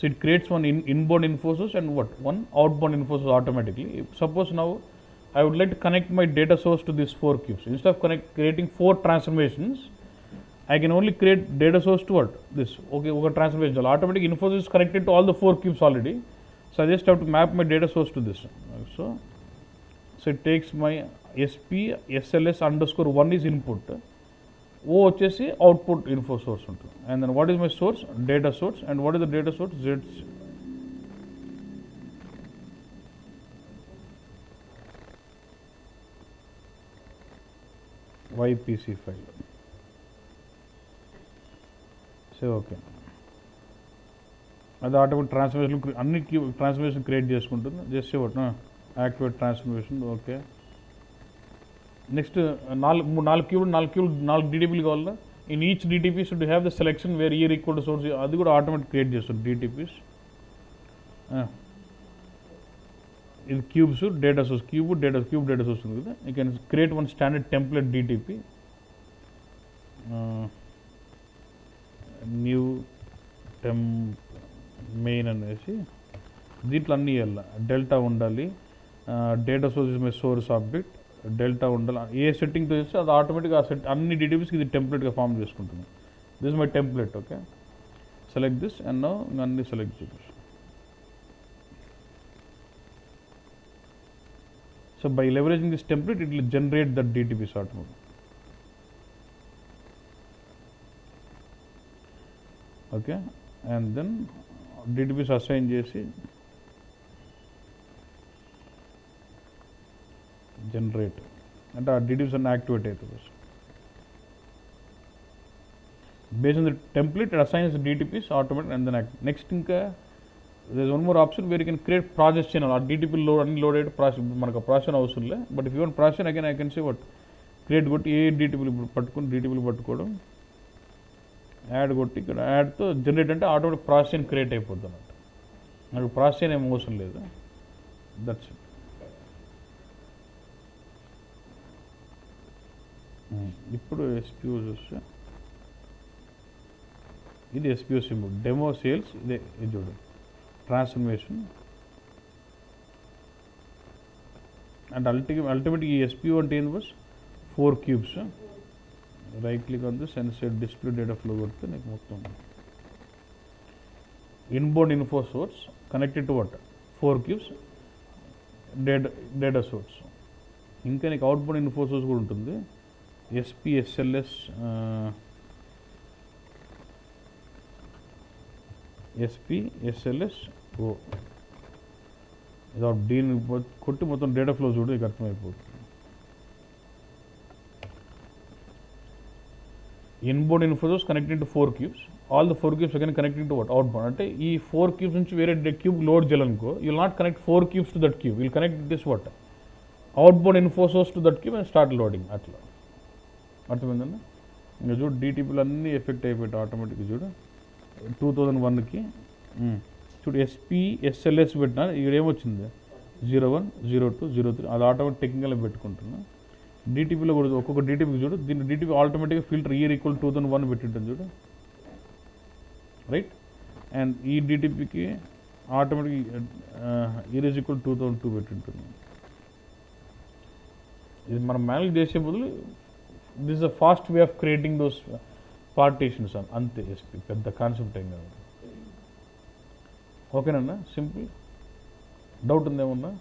So it creates one inbound info source and one outbound info source automatically. Suppose now I would like to connect my data source to these 4 cubes. Instead of creating 4 transformations, I can only create data source to this. Okay, over transformation. Automatic info source is connected to all the 4 cubes already. So I just have to map my data source to this. So it takes my SP SLS underscore 1 is input. O వచ్చేసి output info source ఉంటుంది. And then what is my source? Data source. And what is the data source? Z YPC file. So okay. అది automatic transformation అన్ని transformation create చేసుకుంటుంది. Just activate transformation. Okay, next 4 DTPలు కావాలా. In each DTP should have the selection where year equal to source. అది కూడా automatic create చేస్తుంది DTPs. ఇది cubes data source, cube data source ఉంది కదా. You can create one standard template DTP. New main అనేసి దీంట్లో అన్నీ వెళ్ళాలి. డెల్టా ఉండాలి, data source is my source object, delta ఉండాలి. ఏ సెట్టింగ్తో చేస్తే అది ఆటోమేటిక్గా ఆ సెట్ అన్ని DTPస్కి ఇది టెంప్లెట్గా ఫామ్ చేసుకుంటుంది. This is my template. Okay, select this and now అన్ని సెలెక్ట్ చేసి. So by leveraging this template it will generate that DTPs automatic. Okay, and then DTPs assign చేసి జనరేట్ అంటే ఆ DTPs అన్నీ యాక్టివేట్ అవుతుంది. Based on the template it assigns DTPs automatic and then next ఇంకా there is one more option where you can create process channel. ఆ DTP అన్ని load అయ్యి process మనకు ప్రాసెస్ అవసరం లేదు. But if you want process again I can say create కొట్టి ఏ DTPలు పట్టుకోవడం add కొట్టి ఇక్కడ యాడ్తో జనరేట్ అంటే ఆటోమేటిక్ ప్రాసెస్ క్రియేట్ అయిపోద్ది అన్నట్టు. నాకు ప్రాసెస్ ఏం అవసరం లేదు. That's it. ఇప్పుడు SPO చూస్తే ఇది SPO సింబల్ డెమో సేల్స్. ఇదే ఇది చూడు ట్రాన్స్ఫర్మేషన్. అండ్ అల్టిమేట్గా ఈ SPO అంటే ఏంది bus 4 cubes. Right click on this and set display data flow కొడితే నీకు మొత్తం inbound info source connected to 4 cubes data source. ఇంకా నీకు అవుట్బౌండ్ ఇన్ఫో సోర్స్ కూడా ఉంటుంది. SP SLS O. ఇది దీన్ని కొట్టి మొత్తం డేటా ఫ్లో చూడు, నీకు అర్థమైపోతుంది. Inbound info source connected to 4 cubes. All the 4 cubes again connected to outbound. అంటే ఈ 4 క్యూబ్స్ నుంచి వేరే క్యూబ్ లోడ్ చేయాలనుకో you will not connect 4 cubes to that cube. Will connect this outbound info source to that cube and start loading. అట్లా అర్థమైందండి. ఇంకా చూడు DTPలు అన్నీ ఎఫెక్ట్ అయిపోయాయి ఆటోమేటిక్గా. చూడు 2001కి చూడు SP SLS పెట్టినా ఇక్కడ ఏమొచ్చింది 01, 02, 03. అది ఆటోమేటిక్ టెక్నికల్గా పెట్టుకుంటున్నా. DTPలో కూడా ఒక్కొక్క DTPకి చూడు. దీన్ని DTP ఆటోమేటిక్గా ఫిల్టర్ ఇయర్ ఈక్వల్ 2001 పెట్టింటుంది చూడు. రైట్, అండ్ ఈ DTPకి ఆటోమేటిక్ ఇయర్ ఈజ్ ఈక్వల్ 2002 పెట్టింటుంది. ఇది మనం మేనేజ్ చేసే బదులు this is a fast way of creating those partitions అంతే. SP పెద్ద కాన్సెప్ట్ ఏం కాదు. ఓకేనన్నా, సింపుల్. డౌట్ ఉందేమన్నా?